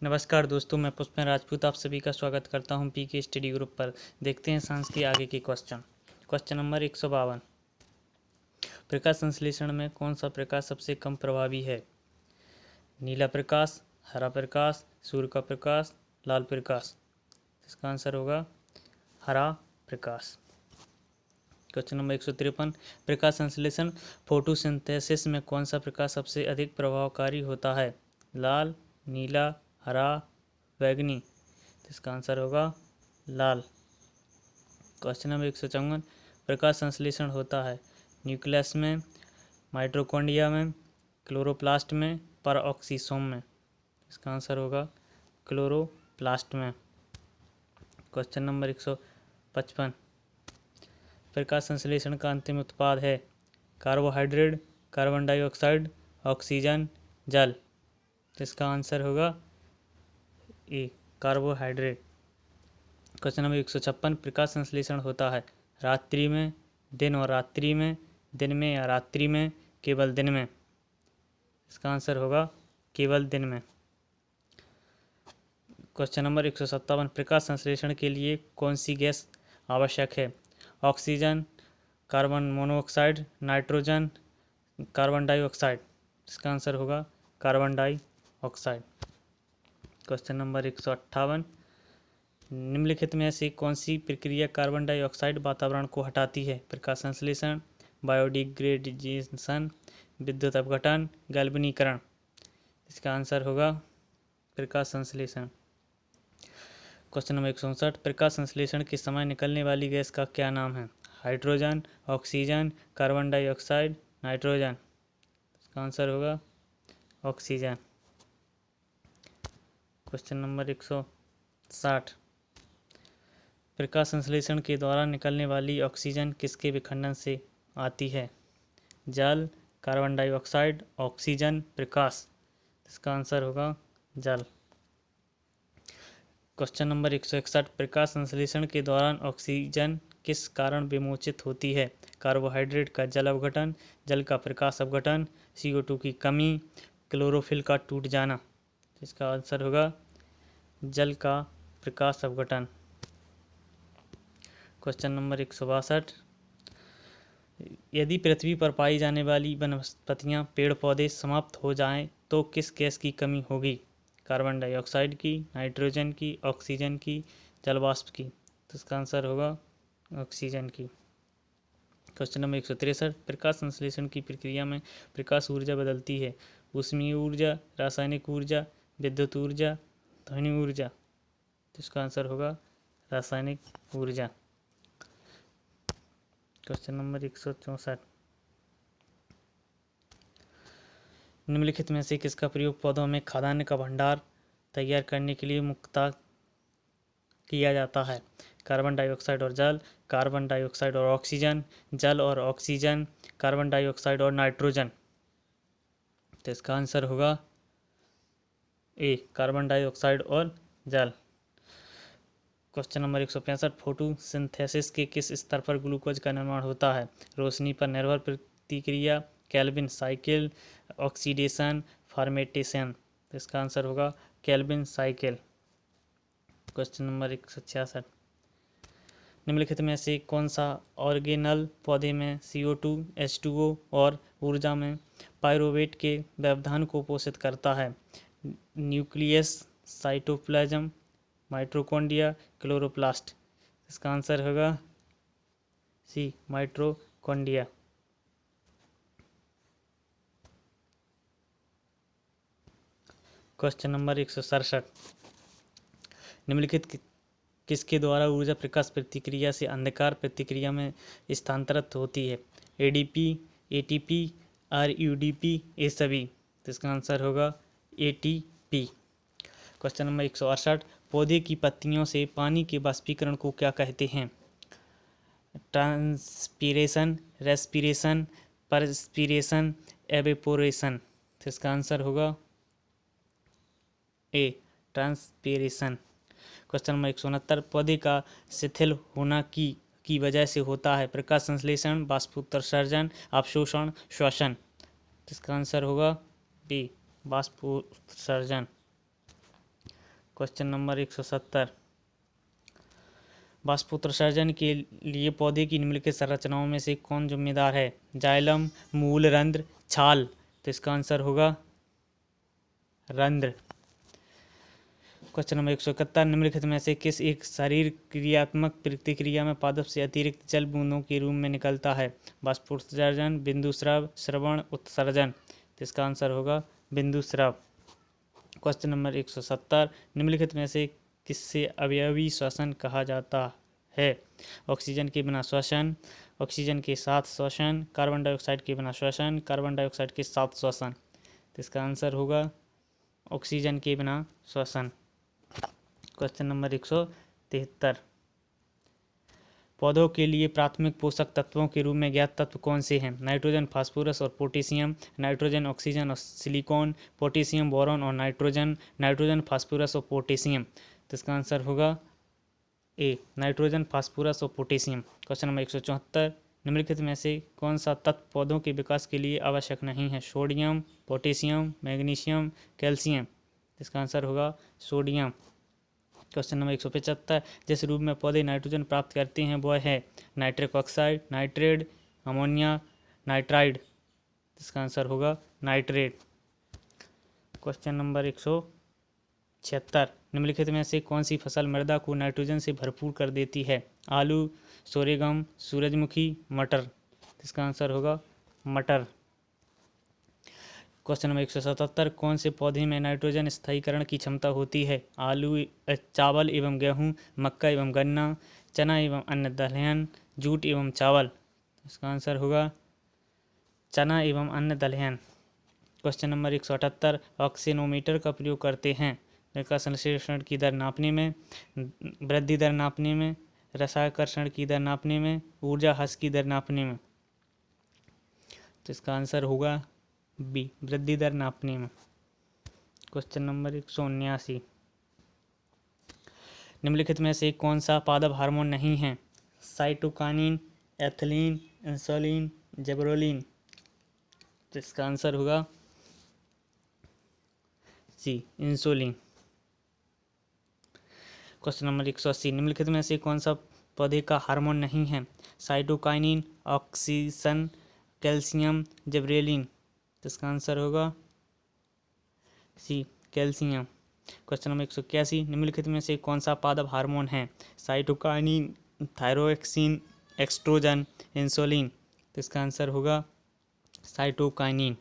नमस्कार दोस्तों, मैं पुष्पेन राजपूत आप सभी का स्वागत करता हूं पीके स्टडी ग्रुप पर। देखते हैं साइंस के आगे के क्वेश्चन नंबर 152। प्रकाश संश्लेषण में कौन सा प्रकाश सबसे कम प्रभावी है? नीला प्रकाश, हरा प्रकाश, सूर्य का प्रकाश, लाल प्रकाश। इसका आंसर होगा हरा प्रकाश। Question number 153। प्रकाश संश्लेषण फोटोसिंथेसिस में कौन सा प्रकाश सबसे अधिक प्रभावकारी होता है? लाल, नीला, हरा, बैंगनी। इसका आंसर होगा लाल। Question number 154। प्रकाश संश्लेषण होता है न्यूक्लियस में, माइटोकॉन्ड्रिया में, क्लोरोप्लास्ट में, परऑक्सीसोम में। इसका आंसर होगा क्लोरोप्लास्ट में। Question number 155। प्रकाश संश्लेषण का अंतिम उत्पाद है कार्बोहाइड्रेट, कार्बन डाइऑक्साइड, ऑक्सीजन, जल। इसका आंसर होगा ए, कार्बोहाइड्रेट। Question number 156। प्रकाश संश्लेषण होता है रात्रि में, दिन और रात्रि में, दिन में या रात्रि में, केवल दिन में। इसका आंसर होगा केवल दिन में। Question number 157। प्रकाश संश्लेषण के लिए कौन सी गैस आवश्यक है? Oxygen, carbon monoxide, nitrogen, carbon dioxide. इसका आंसर होगा कार्बन डाइऑक्साइड। Question number 158। निम्नलिखित में से कौन सी प्रक्रिया कार्बन डाइऑक्साइड वातावरण को हटाती है? प्रकाश संश्लेषण, बायोडिग्रेडेशन, विद्युत अपघटन, गैल्वेनीकरण। इसका आंसर होगा प्रकाश संश्लेषण। Question number 159। प्रकाश संश्लेषण के समय निकलने वाली गैस का क्या नाम है? Hydrogen, oxygen, carbon dioxide, nitrogen. इसका आंसर होगा ऑक्सीजन। Question number 160। प्रकाश संश्लेषण के दौरान निकलने वाली ऑक्सीजन किसके विखंडन से आती है? जल, कार्बन डाइऑक्साइड, ऑक्सीजन, प्रकाश। इसका आंसर होगा जल। Question number 161। प्रकाश संश्लेषण के दौरान ऑक्सीजन किस कारण विमोचित होती है? कार्बोहाइड्रेट का जल अपघटन, जल का प्रकाश अपघटन, CO2 की कमी, क्लोरोफिल का टूट जाना। इसका आंसर होगा जल का प्रकाश अपघटन। Question number 162। यदि पृथ्वी पर पाई जाने वाली वनस्पतियां, पेड़ पौधे समाप्त हो जाएं तो किस गैस की कमी होगी? कार्बन डाइऑक्साइड की, नाइट्रोजन की, ऑक्सीजन की, जल वाष्प की। तो इसका आंसर होगा ऑक्सीजन की। Question number 163। प्रकाश संश्लेषण की प्रक्रिया में प्रकाश ऊर्जा बदलती है ऊष्मीय ऊर्जा, रासायनिक ऊर्जा, विद्युत ऊर्जा, ध्वनि ऊर्जा। तो इसका आंसर होगा रासायनिक ऊर्जा। Question number 164। निम्नलिखित में से किसका प्रयोग पौधों में खाद्यान्न का भंडार तैयार करने के लिए मुख्यतः किया जाता है? कार्बन डाइऑक्साइड और जल, कार्बन डाइऑक्साइड और ऑक्सीजन, जल और ऑक्सीजन, कार्बन डाइऑक्साइड और नाइट्रोजन। तो इसका आंसर होगा ए, कार्बन डाइऑक्साइड और जल। Question number 165। फोटोसिंथेसिस के किस स्तर पर ग्लूकोज का निर्माण होता है? रोशनी पर निर्भर प्रतिक्रिया, केल्विन साइकिल, ऑक्सीडेशन, फर्मेंटेशन। तो इसका आंसर होगा केल्विन साइकिल। Question number 166। निम्नलिखित में से कौन सा ऑर्गेनल पौधे में CO2, H2O और ऊर्जा में पाइरूवेट के व्यवधान को पोषित करता है? Nucleus, cytoplasm, mitochondria, chloroplast. इसका आंसर होगा सी, माइटोकॉन्ड्रिया। Question number 167। निम्नलिखित किसके द्वारा ऊर्जा प्रकाश प्रतिक्रिया से अंधकार प्रतिक्रिया में स्थानांतरित होती है? ADP, ATP, RUDP, ये सभी। तो इसका आंसर होगा ATP। Question number 168। पौधे की पत्तियों से पानी के वाष्पीकरण को क्या कहते हैं? Transpiration, respiration, perspiration, evaporation. तो इसका आंसर होगा ए, ट्रांसपीरेशन। Question number 169। पौधे का शिथिल होना की वजह से होता है? प्रकाश संश्लेषण, वाष्पोत्सर्जन, अवशोषण, श्वसन। इसका आंसर होगा बी, वाष्पोत्सर्जन। क्वेश्चन नंबर 170, वाष्पोत्सर्जन के लिए पौधे की निम्नलिखित संरचनाओं में से कौन जिम्मेदार है? जाइलम, मूल, रंध्र, छाल। तो इसका आंसर होगा रंध्र। क्वेश्चन नंबर 171, निम्नलिखित में से किस एक शरीर क्रियात्मक प्रतिक्रिया में पादप से अतिरिक्त जल बूंदों के रूप में निकलता है? वाष्पोत्सर्जन, बिंदुस्राव, श्रवण, उत्सर्जन। तो इसका आंसर होगा बिंदुस्राव। क्वेश्चन नंबर 170, निम्नलिखित में से किससे अवयवी श्वसन कहा जाता है? ऑक्सीजन के बिना श्वसन, ऑक्सीजन के साथ श्वसन, कार्बन डाइऑक्साइड के बिना श्वसन, कार्बन डाइऑक्साइड के साथ श्वसन। तो इसका आंसर होगा ऑक्सीजन के बिना श्वसन। क्वेश्चन नंबर 173, पौधों के लिए प्राथमिक पोषक तत्वों के रूप में ज्ञात तत्व कौन से हैं? नाइट्रोजन, फास्फोरस और पोटेशियम, नाइट्रोजन, ऑक्सीजन और सिलिकॉन, पोटेशियम, बोरॉन और नाइट्रोजन, नाइट्रोजन, फास्फोरस और पोटेशियम। तो इसका आंसर होगा ए, नाइट्रोजन, फास्फोरस और पोटेशियम। क्वेश्चन नंबर 174, निम्नलिखित में से कौन सा तत्व पौधों के विकास के लिए आवश्यक नहीं है? Sodium, potassium, magnesium, calcium. इसका आंसर होगा सोडियम। क्वेश्चन नंबर 175, जिस रूप में पौधे नाइट्रोजन प्राप्त करते हैं वह है? Nitric oxide, nitrate, ammonia, nitride. इसका आंसर होगा नाइट्रेट। क्वेश्चन नंबर 176, निम्नलिखित में से कौन सी फसल मृदा को नाइट्रोजन से भरपूर कर देती है? आलू, सोरेगम, सूरजमुखी, मटर। इसका आंसर होगा मटर। क्वेश्चन नंबर 177, कौन से पौधे में नाइट्रोजन स्थायीकरण की क्षमता होती है? आलू, चावल एवं गेहूँ, मक्का एवं गन्ना, चना एवं अन्य दलहन, जूट एवं चावल। इसका आंसर होगा चना एवं अन्य दलहन। क्वेश्चन नंबर 178, ऑक्सीनोमीटर का प्रयोग करते हैं का संश्लेषण की दर नापने में, वृद्धि दर नापने में, रसाकर्षण की दर नापने में, ऊर्जा ह्रास की दर नापने में। तो इसका आंसर होगा बी, वृद्धि दर नापने में। क्वेश्चन नंबर 179, निम्नलिखित में से कौन सा पादप हार्मोन नहीं है? Cytokinin, ethylene, insulin, gibberellin. तो इसका आंसर होगा सी, इंसुलिन। क्वेश्चन नंबर 180, निम्नलिखित में से कौन सा पौधे का हार्मोन नहीं है? Cytokinin, oxygen, calcium, gibberellin. तो इसका आंसर होगा सी, कैल्शियम। क्वेश्चन नंबर 181, निम्नलिखित में से कौन सा पादप हार्मोन है? Cytokinin, thyroxine, estrogen, insulin. तो इसका आंसर होगा साइटोकाइनिन।